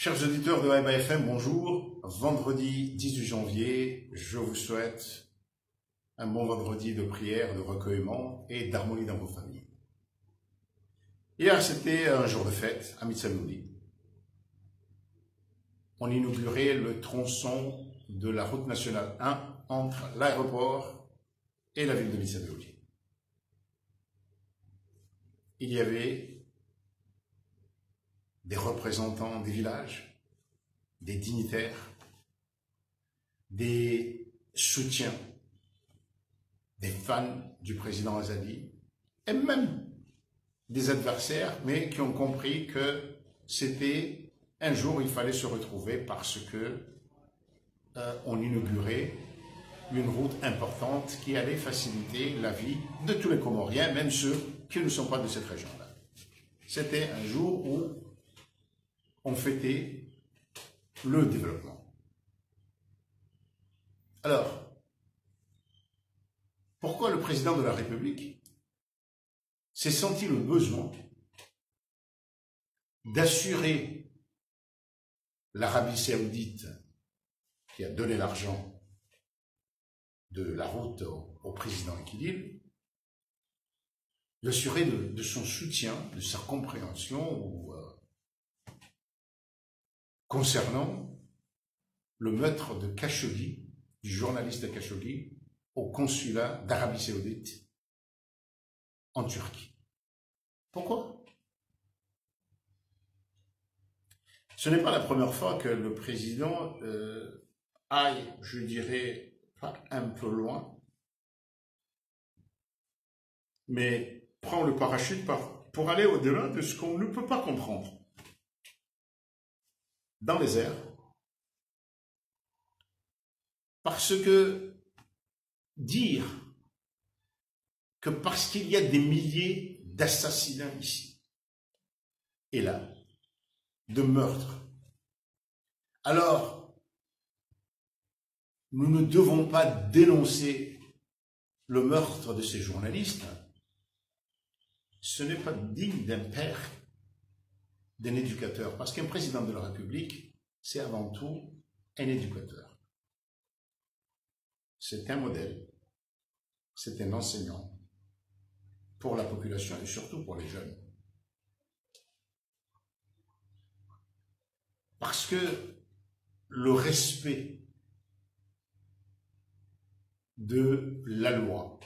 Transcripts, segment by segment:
Chers auditeurs de Haïba FM, bonjour. Vendredi 18 janvier, je vous souhaite un bon vendredi de prière, de recueillement et d'harmonie dans vos familles. Hier, c'était un jour de fête à Mitsamouli. On inaugurait le tronçon de la route nationale 1 entre l'aéroport et la ville de Mitsamouli. Il y avait des représentants des villages, des dignitaires, des soutiens, des fans du président Azali, et même des adversaires, mais qui ont compris que c'était un jour où il fallait se retrouver parce que on inaugurait une route importante qui allait faciliter la vie de tous les Comoriens, même ceux qui ne sont pas de cette région-là. C'était un jour où on fêtait le développement. Alors, pourquoi le président de la République s'est senti le besoin d'assurer l'Arabie Saoudite, qui a donné l'argent de la route au président Khalil, d'assurer de son soutien, de sa compréhension concernant le meurtre de Khashoggi, du journaliste Khashoggi, au consulat d'Arabie Saoudite en Turquie. Pourquoi? Ce n'est pas la première fois que le président aille, je dirais, pas un peu loin, mais prend le parachute pour aller au-delà de ce qu'on ne peut pas comprendre. Dans les airs, parce que dire que parce qu'il y a des milliers d'assassinats ici et là, de meurtres, alors nous ne devons pas dénoncer le meurtre de ces journalistes, ce n'est pas digne d'un père, d'un éducateur, parce qu'un président de la République, c'est avant tout un éducateur. C'est un modèle, c'est un enseignant pour la population et surtout pour les jeunes. Parce que le respect de la loi,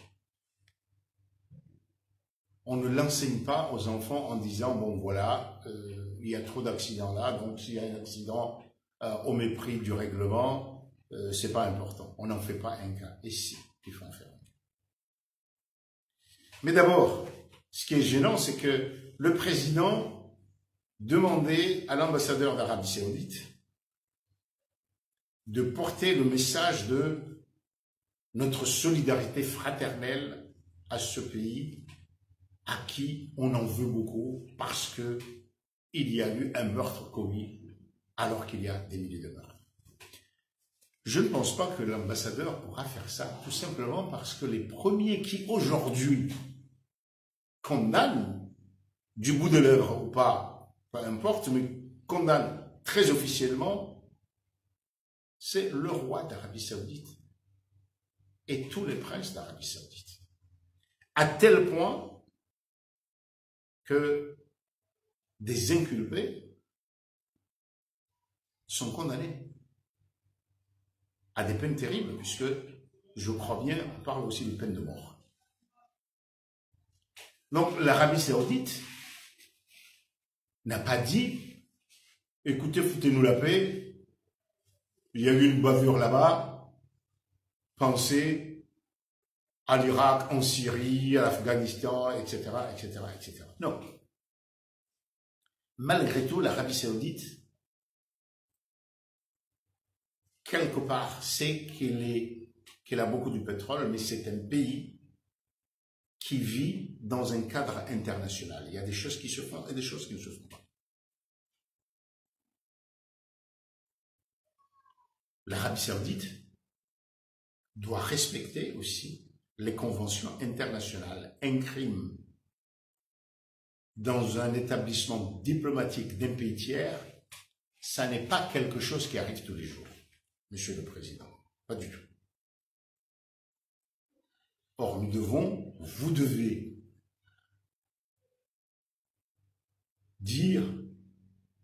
on ne l'enseigne pas aux enfants en disant, bon voilà, il y a trop d'accidents là, donc s'il y a un accident au mépris du règlement, c'est pas important. On n'en fait pas un cas. Et si, il faut en faire un cas. Mais d'abord, ce qui est gênant, c'est que le président demandait à l'ambassadeur d'Arabie Saoudite de porter le message de notre solidarité fraternelle à ce pays à qui on en veut beaucoup parce que il y a eu un meurtre commis alors qu'il y a des milliers de meurtres. Je ne pense pas que l'ambassadeur pourra faire ça, tout simplement parce que les premiers qui aujourd'hui condamnent, du bout de l'œuvre ou pas, peu importe, mais condamnent très officiellement, c'est le roi d'Arabie Saoudite et tous les princes d'Arabie Saoudite. À tel point que des inculpés sont condamnés à des peines terribles, puisque, je crois bien, on parle aussi de peine de mort. Donc, l'Arabie Saoudite n'a pas dit, écoutez, foutez-nous la paix, il y a eu une bavure là-bas, pensez à l'Irak, en Syrie, à l'Afghanistan, etc., etc., etc. Non. Malgré tout, l'Arabie Saoudite, quelque part, sait qu'elle a beaucoup de pétrole, mais c'est un pays qui vit dans un cadre international. Il y a des choses qui se font et des choses qui ne se font pas. L'Arabie Saoudite doit respecter aussi les conventions internationales. Un crime dans un établissement diplomatique d'un pays tiers ça n'est pas quelque chose qui arrive tous les jours, Monsieur le Président. Pas du tout. Or, vous devez dire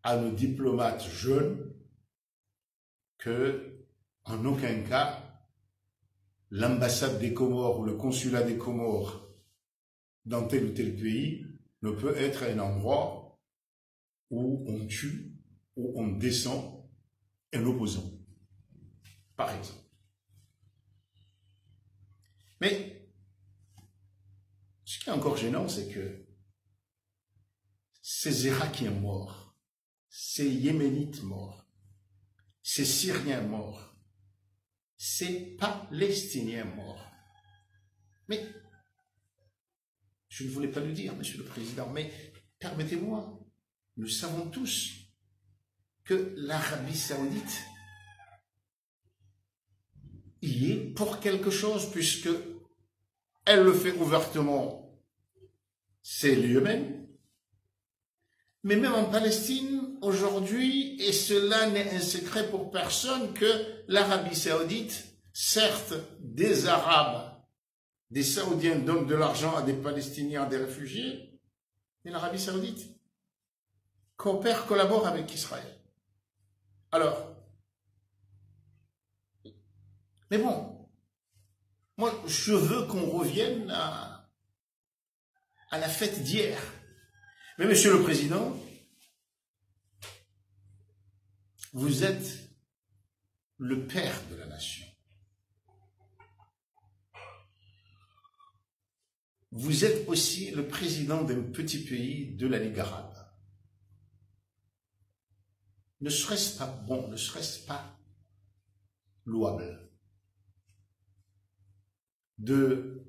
à nos diplomates jeunes que, en aucun cas, l'ambassade des Comores ou le consulat des Comores dans tel ou tel pays ne peut être un endroit où on tue, où on descend un opposant, par exemple. Mais ce qui est encore gênant, c'est que ces Irakiens morts, ces Yéménites morts, ces Syriens morts, ces Palestiniens morts. Mais, je ne voulais pas le dire, Monsieur le Président, mais permettez-moi, nous savons tous que l'Arabie Saoudite y est pour quelque chose, puisque elle le fait ouvertement, c'est le Yémen. Mais même en Palestine, aujourd'hui, et cela n'est un secret pour personne, que l'Arabie Saoudite, certes des Arabes, des Saoudiens donnent de l'argent à des Palestiniens, à des réfugiés, mais l'Arabie Saoudite coopère, collabore avec Israël. Alors, mais bon, moi, je veux qu'on revienne à la fête d'hier. Mais Monsieur le Président, vous êtes le père de la nation. Vous êtes aussi le président d'un petit pays de la Ligue arabe. Ne serait-ce pas bon, ne serait-ce pas louable de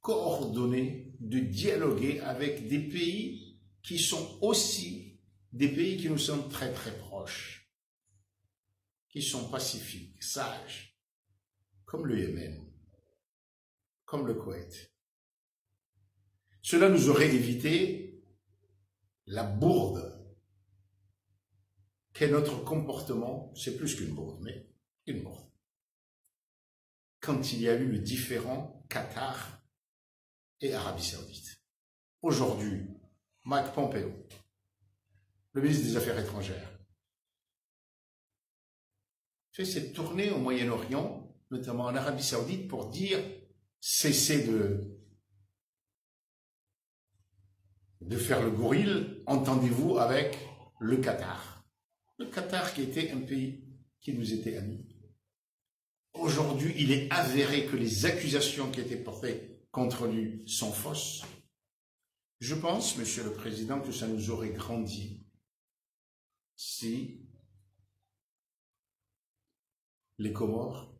coordonner, de dialoguer avec des pays qui sont aussi des pays qui nous sont très très proches, qui sont pacifiques, sages, comme le Yémen, comme le Koweït. Cela nous aurait évité la bourde qu'est notre comportement, c'est plus qu'une bourde, mais une bourde. Quand il y a eu le différend Qatar et Arabie Saoudite. Aujourd'hui, Mike Pompeo, le ministre des Affaires étrangères, fait cette tournée au Moyen-Orient, notamment en Arabie Saoudite, pour dire cessez de faire le gorille, entendez-vous avec le Qatar. Le Qatar qui était un pays qui nous était ami. Aujourd'hui, il est avéré que les accusations qui étaient portées contre lui sont fausses. Je pense, Monsieur le Président, que ça nous aurait grandi si les Comores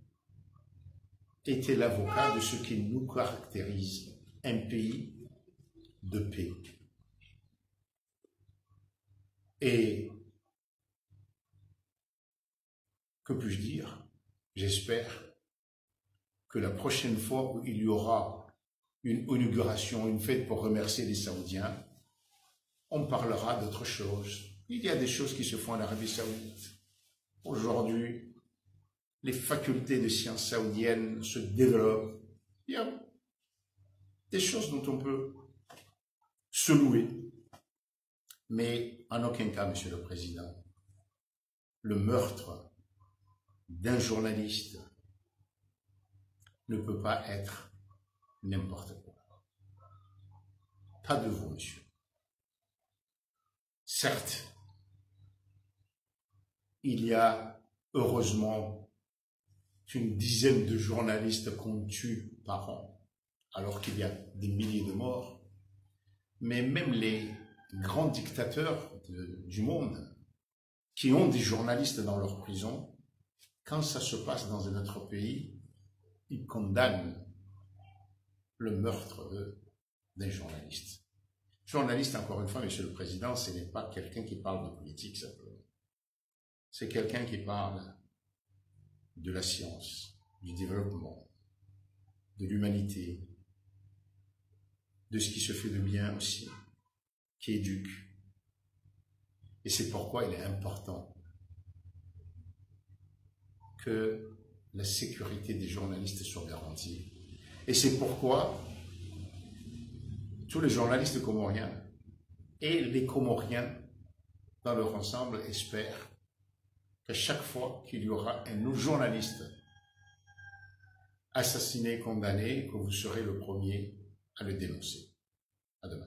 étaient l'avocat de ce qui nous caractérise, un pays de paix. Et que puis-je dire? J'espère que la prochaine fois où il y aura une inauguration, une fête pour remercier les Saoudiens, on parlera d'autre chose. Il y a des choses qui se font en Arabie Saoudite. Aujourd'hui, les facultés de sciences saoudiennes se développent. Il y a des choses dont on peut se louer. Mais en aucun cas, Monsieur le Président, le meurtre d'un journaliste ne peut pas être n'importe quoi. Pas de vous, monsieur. Certes, il y a heureusement une dizaine de journalistes qu'on tue par an, alors qu'il y a des milliers de morts. Mais même les grands dictateurs du monde qui ont des journalistes dans leur prison, quand ça se passe dans un autre pays, ils condamnent le meurtre d'un journaliste. Journaliste, encore une fois, Monsieur le Président, ce n'est pas quelqu'un qui parle de politique simplement. C'est quelqu'un qui parle de la science, du développement, de l'humanité, de ce qui se fait de bien aussi, qui éduque. Et c'est pourquoi il est important que la sécurité des journalistes soit garantie. Et c'est pourquoi tous les journalistes comoriens et les Comoriens dans leur ensemble espèrent qu'à chaque fois qu'il y aura un nouveau journaliste assassiné, condamné, que vous serez le premier à le dénoncer. À demain.